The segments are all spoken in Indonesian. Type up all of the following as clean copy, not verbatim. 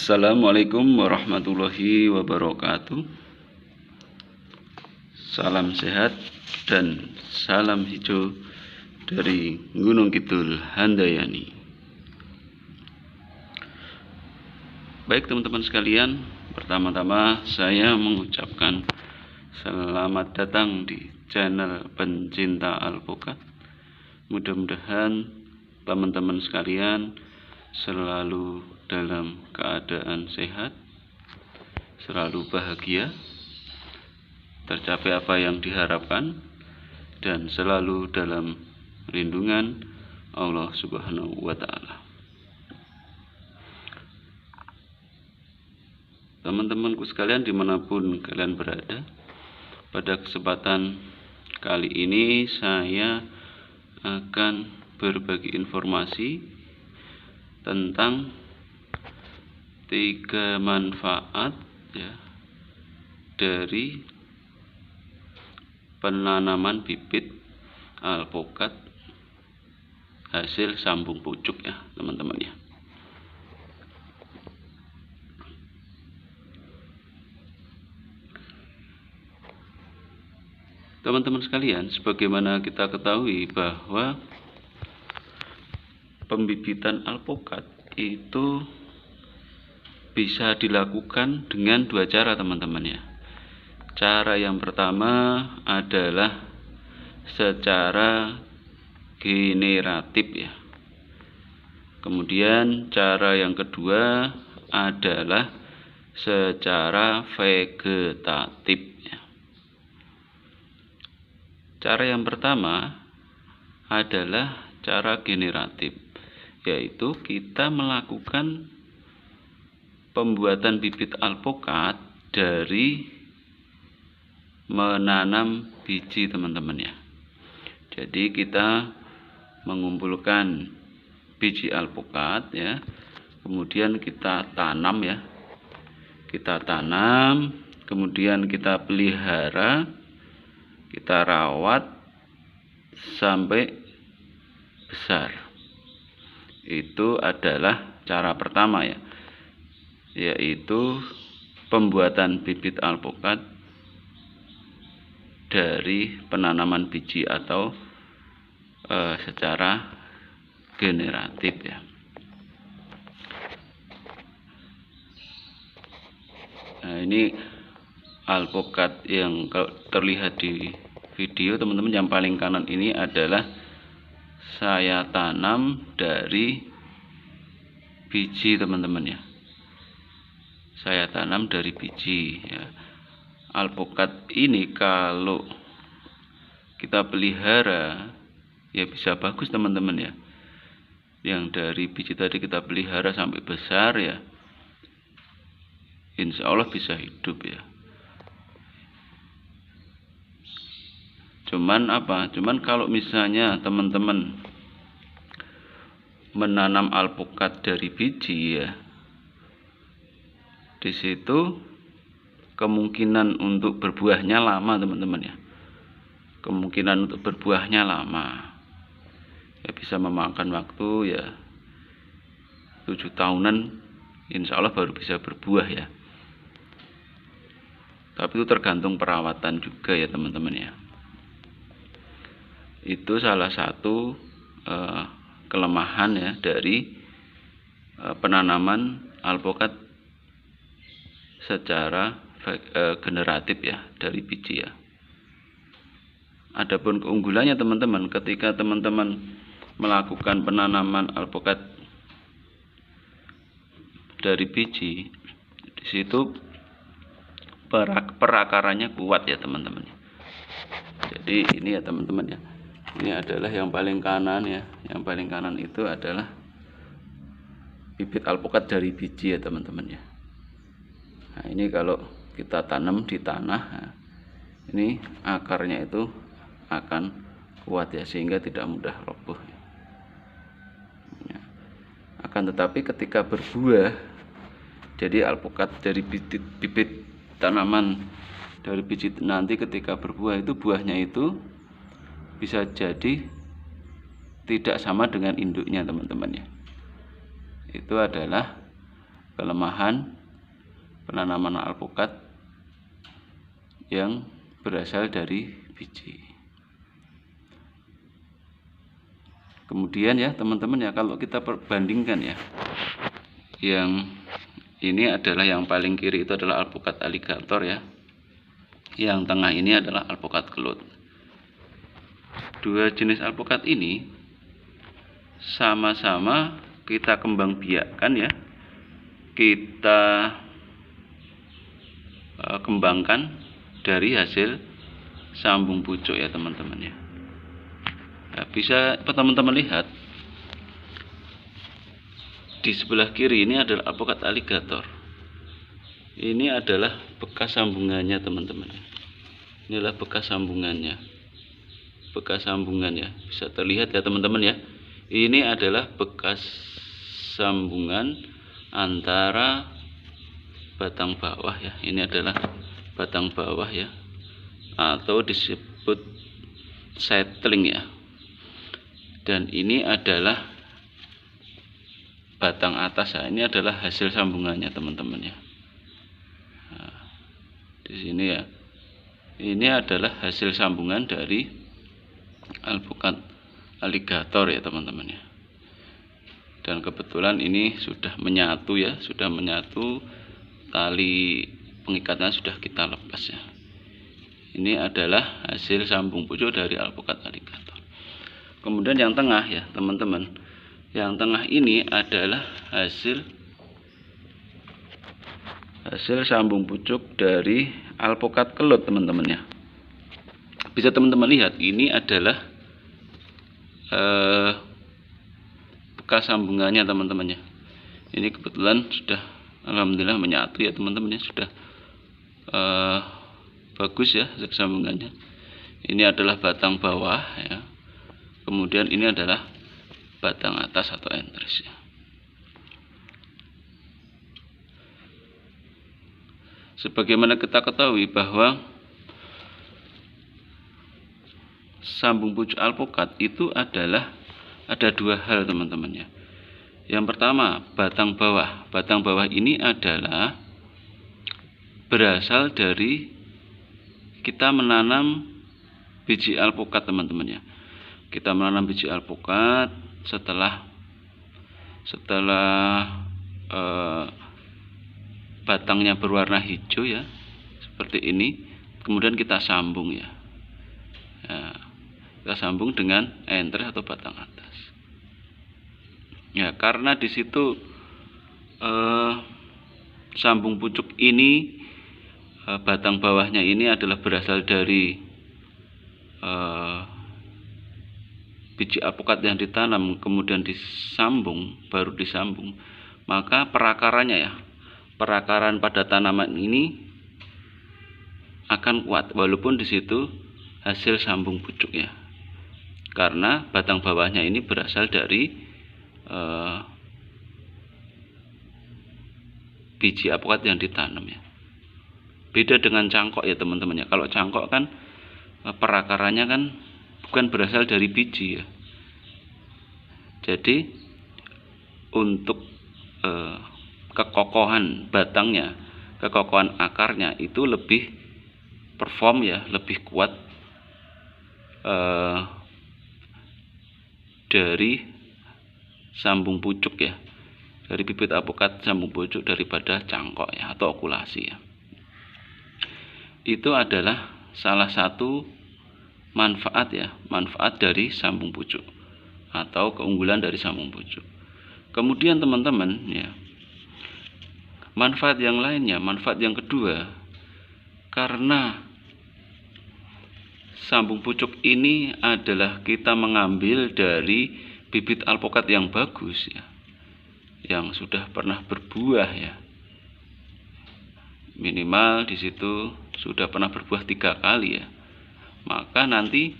Assalamualaikum warahmatullahi wabarakatuh. Salam sehat dan salam hijau dari Gunung Kidul Handayani. Baik teman-teman sekalian, pertama-tama saya mengucapkan selamat datang di channel pencinta alpukat. Mudah-mudahan teman-teman sekalian selalu dalam keadaan sehat, selalu bahagia, tercapai apa yang diharapkan, dan selalu dalam lindungan Allah Subhanahu wa Ta'ala. Teman-temanku sekalian dimanapun kalian berada, pada kesempatan kali ini saya akan berbagi informasi tentang 3 manfaat dari penanaman bibit alpukat hasil sambung pucuk teman-teman ya. Teman-teman sekalian, sebagaimana kita ketahui bahwa pembibitan alpukat itu bisa dilakukan dengan 2 cara teman-teman ya. Cara yang pertama adalah secara generatif ya. Kemudian cara yang kedua adalah secara vegetatif ya. Cara yang pertama adalah cara generatif, yaitu kita melakukan pembuatan bibit alpukat dari menanam biji teman-teman ya. Jadi kita mengumpulkan biji alpukat ya, kemudian kita tanam ya. Kita tanam, kemudian kita pelihara, kita rawat sampai besar. Itu adalah cara pertama ya, yaitu pembuatan bibit alpukat dari penanaman biji atau secara generatif ya. Nah, ini alpukat yang terlihat di video teman-teman, yang paling kanan ini adalah saya tanam dari biji teman-teman ya. Saya tanam dari biji ya. Alpukat ini kalau kita pelihara ya bisa bagus teman-teman ya. Yang dari biji tadi kita pelihara sampai besar ya, insya Allah bisa hidup ya. Cuman kalau misalnya teman-teman menanam alpukat dari biji ya, di situ kemungkinan untuk berbuahnya lama teman-teman ya. Kemungkinan untuk berbuahnya lama ya, bisa memakan waktu ya 7 tahunan insya Allah baru bisa berbuah ya. Tapi itu tergantung perawatan juga ya teman-teman ya. Itu salah satu kelemahan ya dari penanaman alpukat secara generatif ya, dari biji ya. Adapun keunggulannya teman-teman, ketika teman-teman melakukan penanaman alpukat dari biji, di situ perakarannya kuat ya teman-teman. Jadi ini ya teman-teman ya. Ini adalah yang paling kanan ya. Yang paling kanan itu adalah bibit alpukat dari biji ya teman-teman ya. Nah, ini kalau kita tanam di tanah, nah, ini akarnya itu akan kuat ya, sehingga tidak mudah roboh ya. Akan tetapi ketika berbuah, jadi alpukat dari bibit tanaman dari biji nanti ketika berbuah itu, buahnya itu bisa jadi tidak sama dengan induknya teman-teman ya. Itu adalah kelemahan penanaman alpukat yang berasal dari biji. Kemudian ya teman-teman ya, kalau kita perbandingkan ya, yang ini adalah yang paling kiri itu adalah alpukat aligator ya, yang tengah ini adalah alpukat kelut. Dua jenis alpukat ini sama-sama kita kembang biakkan ya, kita kembangkan dari hasil sambung pucuk ya teman-teman ya. Nah, bisa teman-teman lihat di sebelah kiri ini adalah alpukat aligator. Ini adalah bekas sambungannya teman-teman. Inilah bekas sambungannya. Bekas sambungannya bisa terlihat ya teman-teman ya. Ini adalah bekas sambungan antara batang bawah ya. Ini adalah batang bawah ya, atau disebut settling ya. Dan ini adalah batang atas ya. Ini adalah hasil sambungannya teman-teman ya. Nah, di sini ya. Ini adalah hasil sambungan dari alpukat aligator ya teman-teman ya. Dan kebetulan ini sudah menyatu ya, sudah menyatu, tali pengikatnya sudah kita lepas ya. Ini adalah hasil sambung pucuk dari alpukat aligator. Kemudian yang tengah ya teman-teman, yang tengah ini adalah hasil sambung pucuk dari alpukat kelut teman-teman ya. Bisa teman-teman lihat, ini adalah bekas sambungannya teman-teman ya. Ini kebetulan sudah alhamdulillah menyatu ya teman-teman ya, sudah bagus ya sambungannya. Ini adalah batang bawah ya. Kemudian ini adalah batang atas atau entris ya. Sebagaimana kita ketahui bahwa sambung pucuk alpukat itu adalah ada dua hal teman-teman ya. Yang pertama, batang bawah. Batang bawah ini adalah berasal dari kita menanam biji alpukat teman-teman ya. Kita menanam biji alpukat setelah batangnya berwarna hijau ya, seperti ini. Kemudian kita sambung ya. Kita sambung dengan entris atau batang atas. Ya, karena di situ sambung pucuk ini batang bawahnya ini adalah berasal dari biji alpukat yang ditanam kemudian disambung, baru disambung, maka perakarannya ya, perakaran pada tanaman ini akan kuat walaupun di situ hasil sambung pucuk ya, karena batang bawahnya ini berasal dari biji alpukat yang ditanam ya. Beda dengan cangkok ya teman-teman ya. Kalau cangkok kan perakarannya kan bukan berasal dari biji ya. Jadi untuk kekokohan batangnya, kekokohan akarnya itu lebih perform ya, lebih kuat dari sambung pucuk ya, dari bibit alpukat sambung pucuk daripada cangkok ya, atau okulasi ya. Itu adalah salah satu manfaat ya, manfaat dari sambung pucuk atau keunggulan dari sambung pucuk. Kemudian teman-teman ya, manfaat yang lainnya, manfaat yang kedua, karena sambung pucuk ini adalah kita mengambil dari bibit alpukat yang bagus ya, yang sudah pernah berbuah ya, minimal di situ sudah pernah berbuah 3 kali ya, maka nanti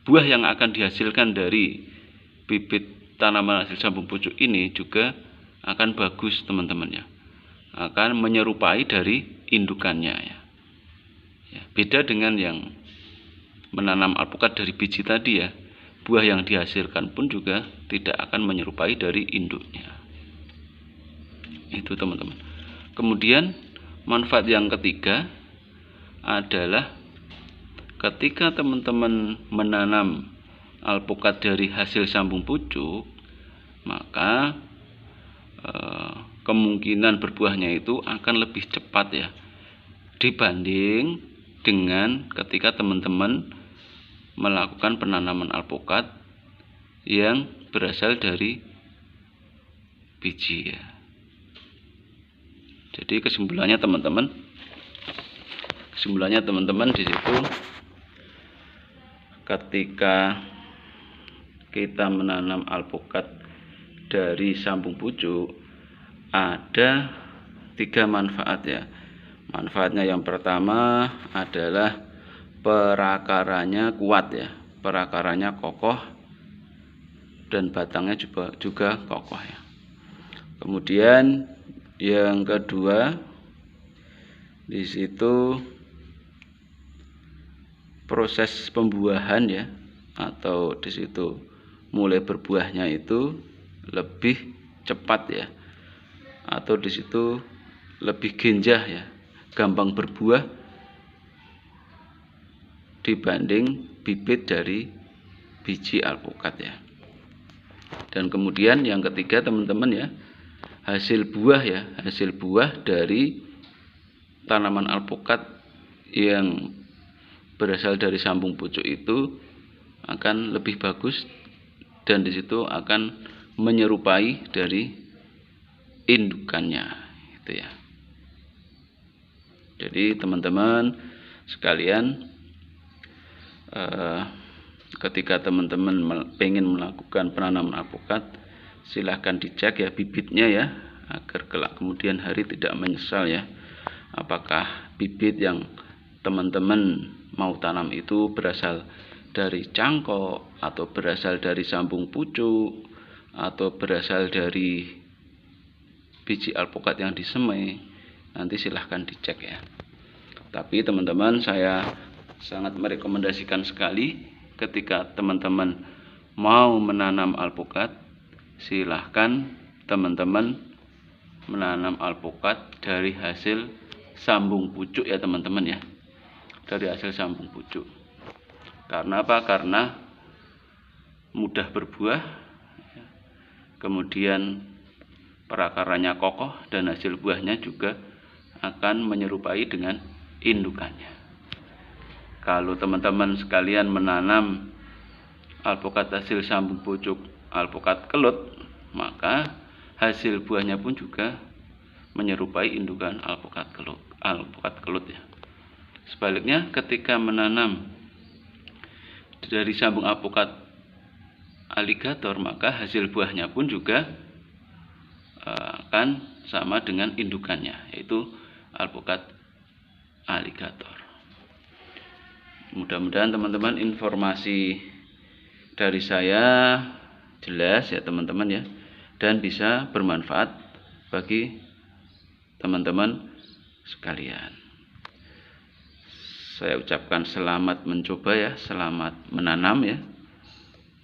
buah yang akan dihasilkan dari bibit tanaman hasil sambung pucuk ini juga akan bagus teman-teman ya, akan menyerupai dari indukannya ya. Beda dengan yang menanam alpukat dari biji tadi ya, buah yang dihasilkan pun juga tidak akan menyerupai dari induknya. Itu teman-teman. Kemudian manfaat yang ketiga adalah ketika teman-teman menanam alpukat dari hasil sambung pucuk, maka kemungkinan berbuahnya itu akan lebih cepat ya, dibanding dengan ketika teman-teman melakukan penanaman alpukat yang berasal dari biji ya. Jadi kesimpulannya teman-teman di situ, ketika kita menanam alpukat dari sambung pucuk ada 3 manfaat ya. Manfaatnya yang pertama adalah perakarannya kuat ya, perakarannya kokoh dan batangnya juga kokoh ya. Kemudian yang kedua, di situ proses pembuahan ya, atau di situ mulai berbuahnya itu lebih cepat ya, atau di situ lebih genjah ya, gampang berbuah dibanding bibit dari biji alpukat ya. Dan kemudian yang ketiga teman-teman ya, hasil buah dari tanaman alpukat yang berasal dari sambung pucuk itu akan lebih bagus, dan di situ akan menyerupai dari indukannya itu ya. Jadi teman-teman sekalian, ketika teman-teman pengen melakukan penanaman alpukat, silahkan dicek ya bibitnya ya, agar kelak kemudian hari tidak menyesal ya, apakah bibit yang teman-teman mau tanam itu berasal dari cangkok, atau berasal dari sambung pucuk, atau berasal dari biji alpukat yang disemai. Nanti silahkan dicek ya. Tapi teman-teman, saya sangat merekomendasikan sekali ketika teman-teman mau menanam alpukat, silahkan teman-teman menanam alpukat dari hasil sambung pucuk ya teman-teman ya, dari hasil sambung pucuk. Karena apa? Karena mudah berbuah, kemudian perakarannya kokoh, dan hasil buahnya juga akan menyerupai dengan indukannya. Kalau teman-teman sekalian menanam alpukat hasil sambung pucuk alpukat kelut, maka hasil buahnya pun juga menyerupai indukan alpukat kelut ya. Sebaliknya, ketika menanam dari sambung alpukat aligator, maka hasil buahnya pun juga akan sama dengan indukannya, yaitu alpukat aligator. Mudah-mudahan teman-teman informasi dari saya jelas ya teman-teman ya, dan bisa bermanfaat bagi teman-teman sekalian. Saya ucapkan selamat mencoba ya, selamat menanam ya.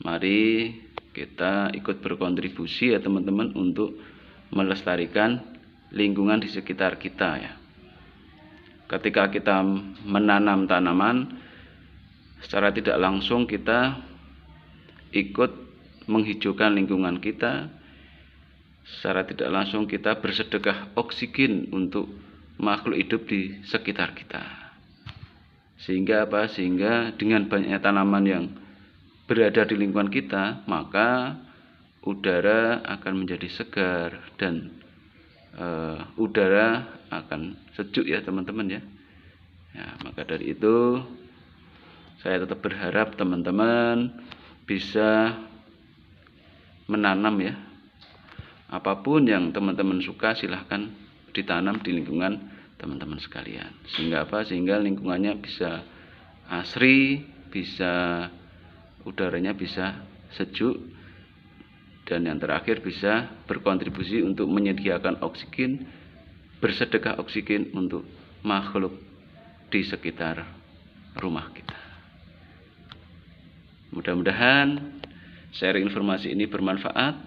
Mari kita ikut berkontribusi ya teman-teman untuk melestarikan lingkungan di sekitar kita ya. Ketika kita menanam tanaman, secara tidak langsung kita ikut menghijaukan lingkungan kita, secara tidak langsung kita bersedekah oksigen untuk makhluk hidup di sekitar kita. Sehingga apa? Sehingga dengan banyaknya tanaman yang berada di lingkungan kita, maka udara akan menjadi segar, dan udara akan sejuk ya teman-teman ya. Maka dari itu saya tetap berharap teman-teman bisa menanam ya. Apapun yang teman-teman suka, silahkan ditanam di lingkungan teman-teman sekalian. Sehingga apa? Sehingga lingkungannya bisa asri, bisa udaranya bisa sejuk, dan yang terakhir bisa berkontribusi untuk menyediakan oksigen, bersedekah oksigen untuk makhluk di sekitar rumah kita. Mudah-mudahan sharing informasi ini bermanfaat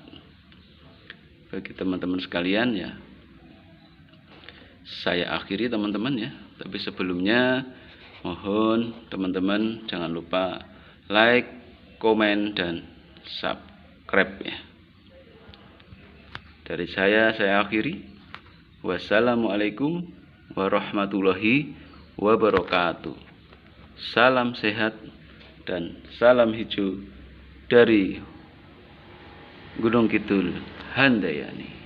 bagi teman-teman sekalian ya. Saya akhiri teman-teman ya. Tapi sebelumnya mohon teman-teman jangan lupa like, komen, dan subscribe ya. Dari saya akhiri. Wassalamualaikum warahmatullahi wabarakatuh. Salam sehat dan salam hijau dari Gunung Kidul Handayani.